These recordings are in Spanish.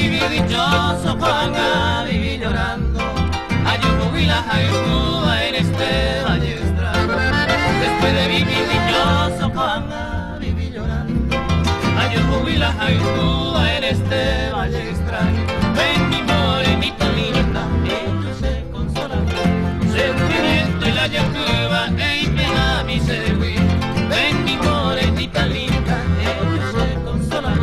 vivir dichoso, Juanga, vivir llorando. Ayubu y la Ayuba en este valle extraño. Después de vivir dichoso, Juanga, vivir llorando. Ayubu y la Ayuba en este valle extraño. Ven mi morenita linda, ellos se consolan. Sentimiento y la Yacuba, ey, pena mi segui. Ven mi morenita linda, ellos se consolan.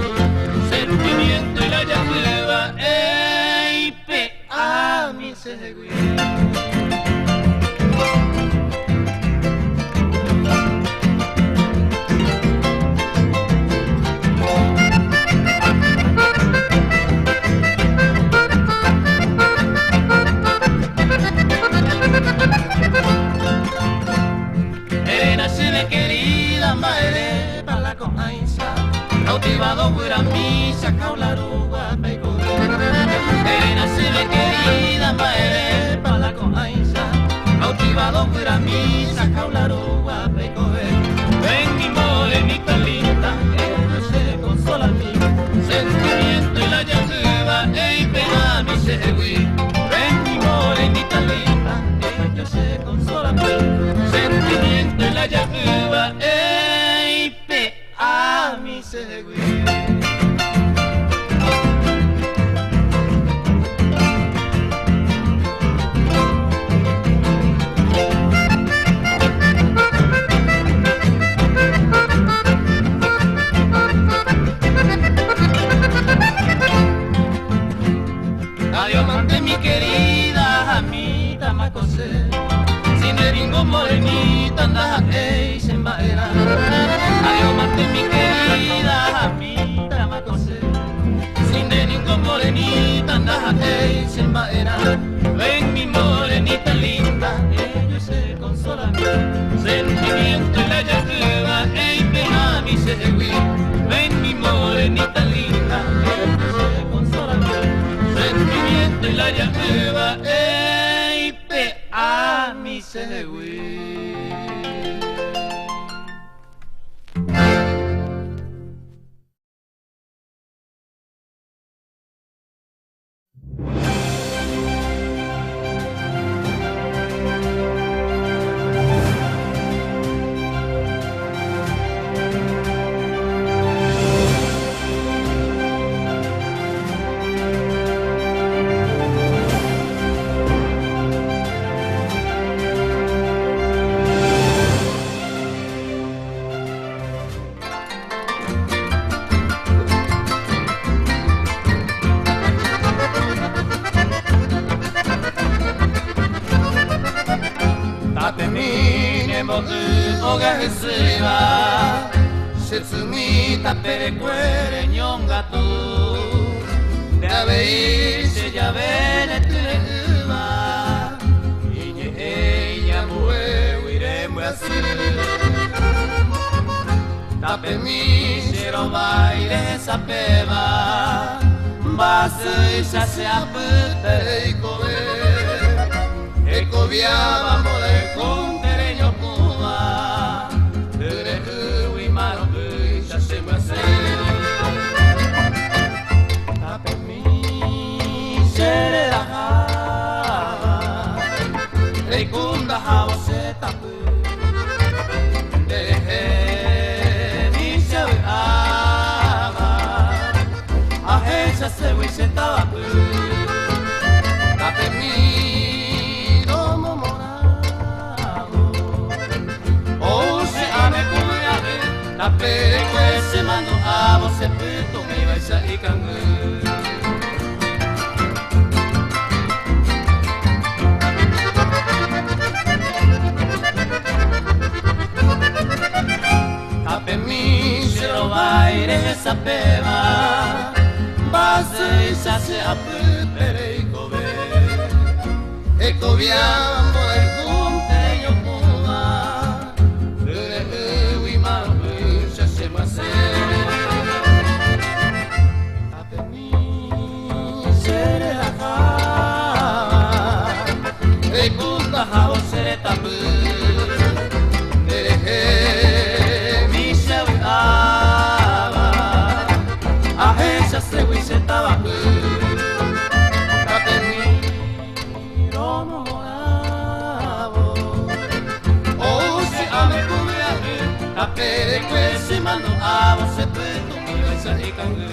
Sentimiento y la Yacuba, ey, pena mi segui. Querida madre para la coaisa, cautivado fuera misa, caularuga, peico. Nace querida madre para la coaisa, cautivado fuera misa, caularuga, peico. Ven mi morenita linda, ellos se consolan mi sentimiento y la llaguba, ey, pena mi segui. Ven mi morenita linda, ellos se consolan mi sentimiento y la llaguba, ey, pena mi segui. Adiós, mante mi querida amita Macosé, sin eringo morenita anda ey sin baera. Adiós, mante mi querida amita Macosé, sin eringo morenita anda ey sin baera. Ven mi morenita linda, ellos se consolan. Sentimiento y la yacuba, ey, pena mi segui. Ven mi morenita linda, ellos se consolan. Sentimiento y la yacuba, ey, pena mi segui. Setsumita perecuere nyongatu Dabe se ya vene tuba Inye ella mue uire muasi Tape mi shiro baile sapeva Base ya se apute y kobe Eko viaba mole con tereño kuba Tere ui maro ui ya se muasi Tape mi shere la ha Reikunda hao se tapu Deje mi se ui ama Ahe ya se ui se tabapu Tape mi domo morado O se ame kuyabe Tape kwe se mando abo se pito mi baisa ikangu Tape mi shiro baire sapeva Base ya se apupere y kobe Eko viamo el cumteño kuma Ui maro ya se muase Tape mi sere la ha Ekunda hao sere tapu Deje mi se ui ama Ahe ya se ui se tabaku Tapere kwese mano avo se peto kuesa ikangu.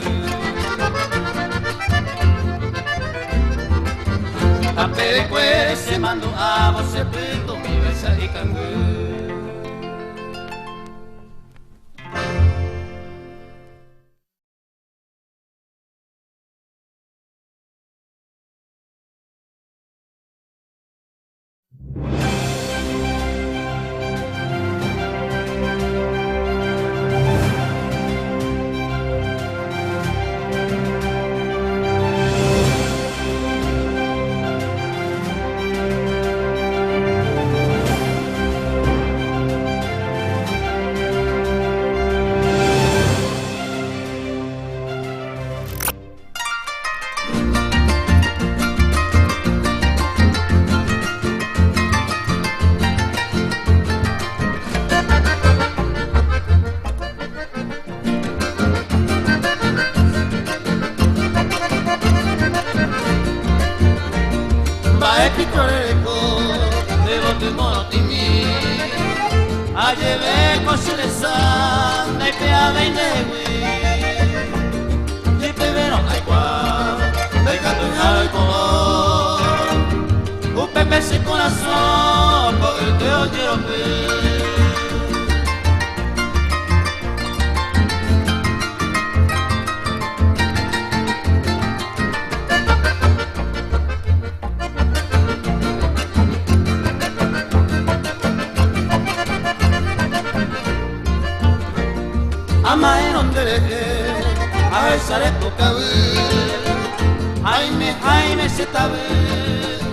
Tapere kwese mano avo se peto kuesa ikangu. Ayeve koshiresa dai pe ave newi Di pe vero dai qua dai canto al color Un pepe se corazón por el te oye Ama en donde a besar tu cabello Jaime se tabe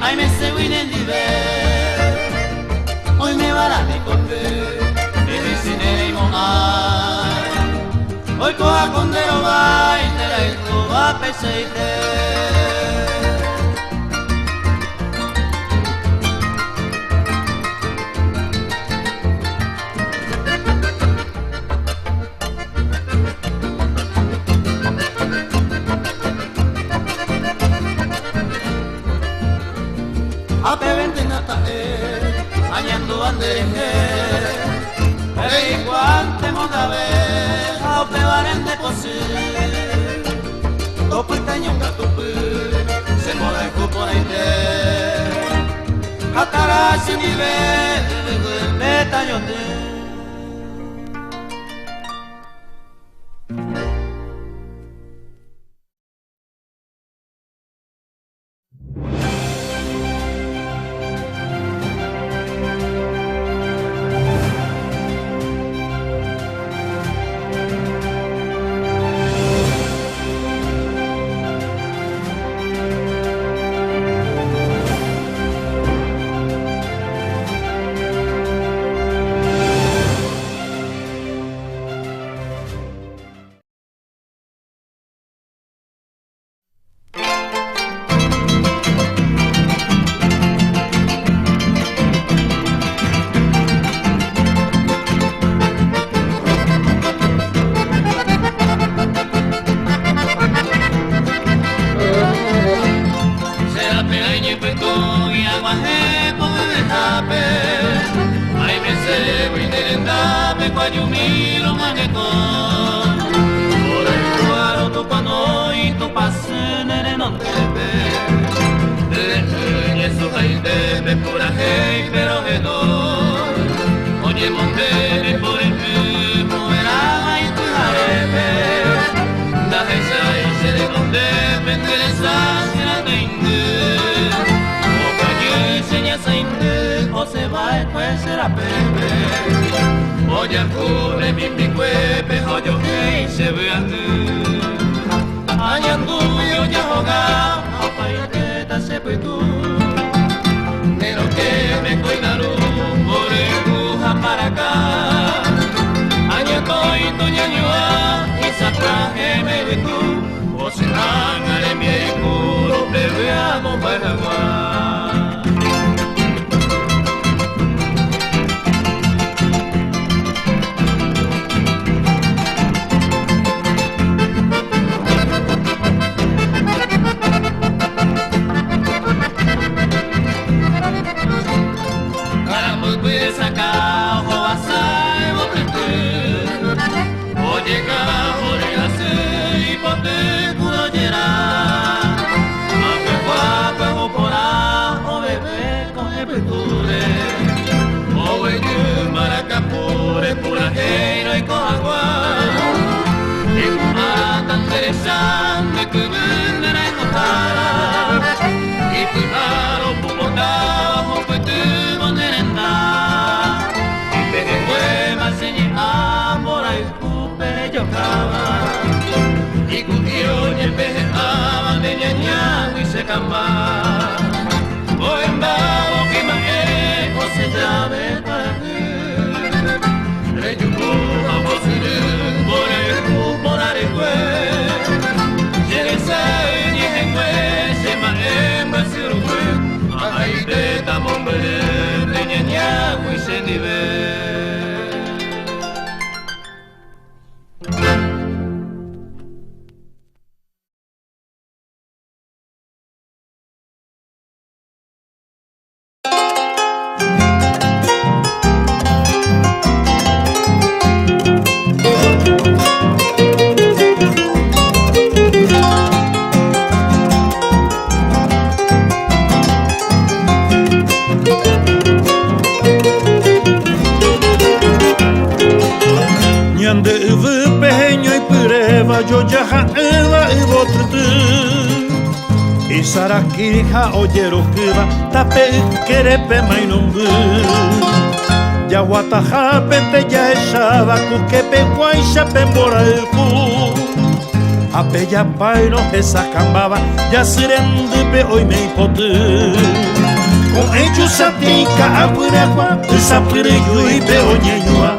Jaime se viene en nivel Hoy me van a mi conde Y mi cine y monay Hoy coja condero va y te la hizo va a peseite Ape venden hasta añando bandeje Ey guante mogabe Ape varen de pose Topo itaño un gatupe Se moda el cupo de ite Catara sin nivel De tañote Oye, cubre mi picuepe, oye, que se vea tú. Añandu, yo ya jugaba, apa y que te sepa tú. De lo que me cuidaron, por el buja para acá. Añandu y tu ñañua, y satraje me vi tú. O se haga de mi culo, bebé a bomba de agua. me kubundera enotara Iputaro pupotao putumo nerenda Ipehe poema señi amora iskupere yokaba Ikutio nyepehe aba neñaña wisekamba Poema okima ose llave para Reyuku abosuru boreku borarekwe Yeresa nyehengwe sema emba sirukwe Ahaide tamombere neñaña wisenibe Sarakirija oyerokuba tape kerepe mainumbu Yaguataja pete ya eshaba kukepe guaisha pembora el ku Apeya paino esa cambaba ya sirendupe hoy me hipotu Con ellos satica aburegua esa pirillo y peoñeñua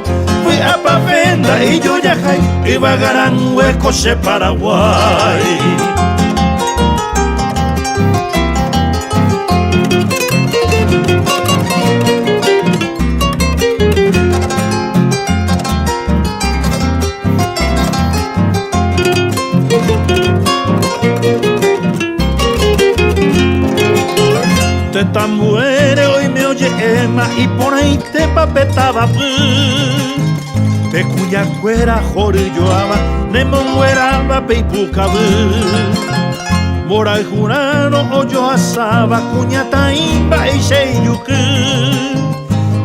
Fui a pavenda y yo ya jai iba garan hueco se Paraguay Te muere hoy me oye Emma y por ahí te papetaba Pe cuya cuera jorilloaba Nemo mueraba peipucabu Mora y jurano oyo asaba Cuña taimba y sheyuku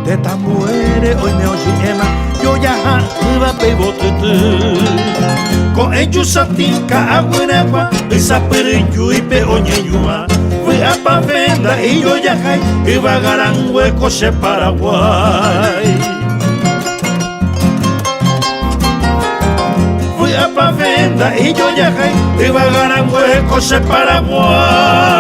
Te muere hoy me oye Emma Yo ya iba peibotutu Con ellos satinka aguinegua Esa perillo y peoñeñua Fui a pavenda y yo ya jai iba a garan huecos de Paraguay Fui a pavenda y yo ya jai iba a garan huecos de Paraguay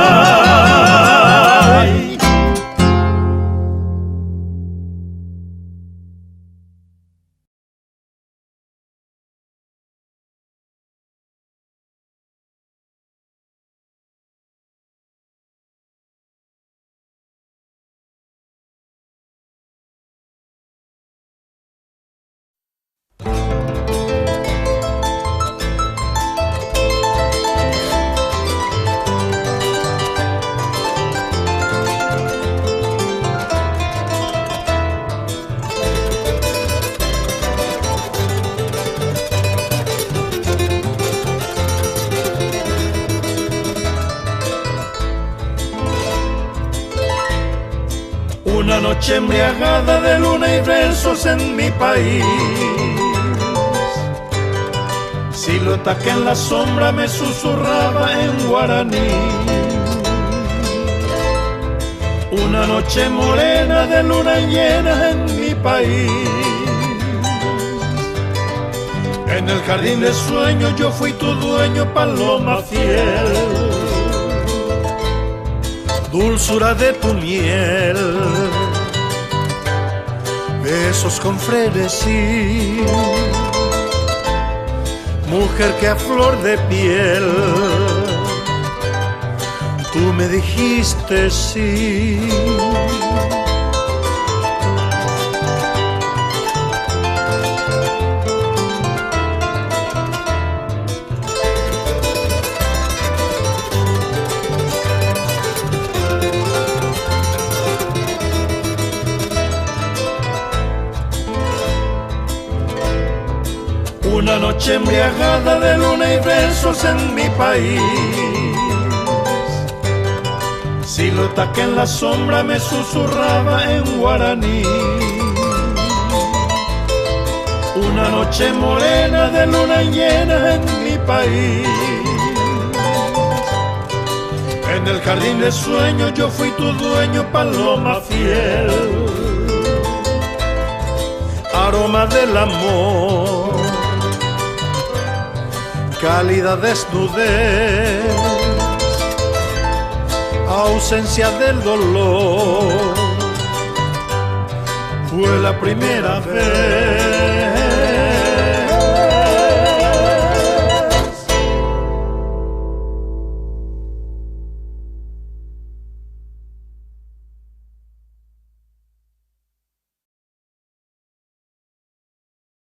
Una noche embriagada de luna y versos en mi país Silueta que en la sombra me susurraba en guaraní Una noche morena de luna llena en mi país En el jardín de sueños yo fui tu dueño, paloma fiel Dulzura de tu miel Besos con frenesí Mujer que a flor de piel Tú me dijiste sí Una noche embriagada de luna y besos en mi país Silueta que en la sombra me susurraba en guaraní Una noche morena de luna llena en mi país En el jardín de sueños yo fui tu dueño, paloma fiel. Aroma del amor, cálida desnudez, ausencia del dolor. Fue la primera vez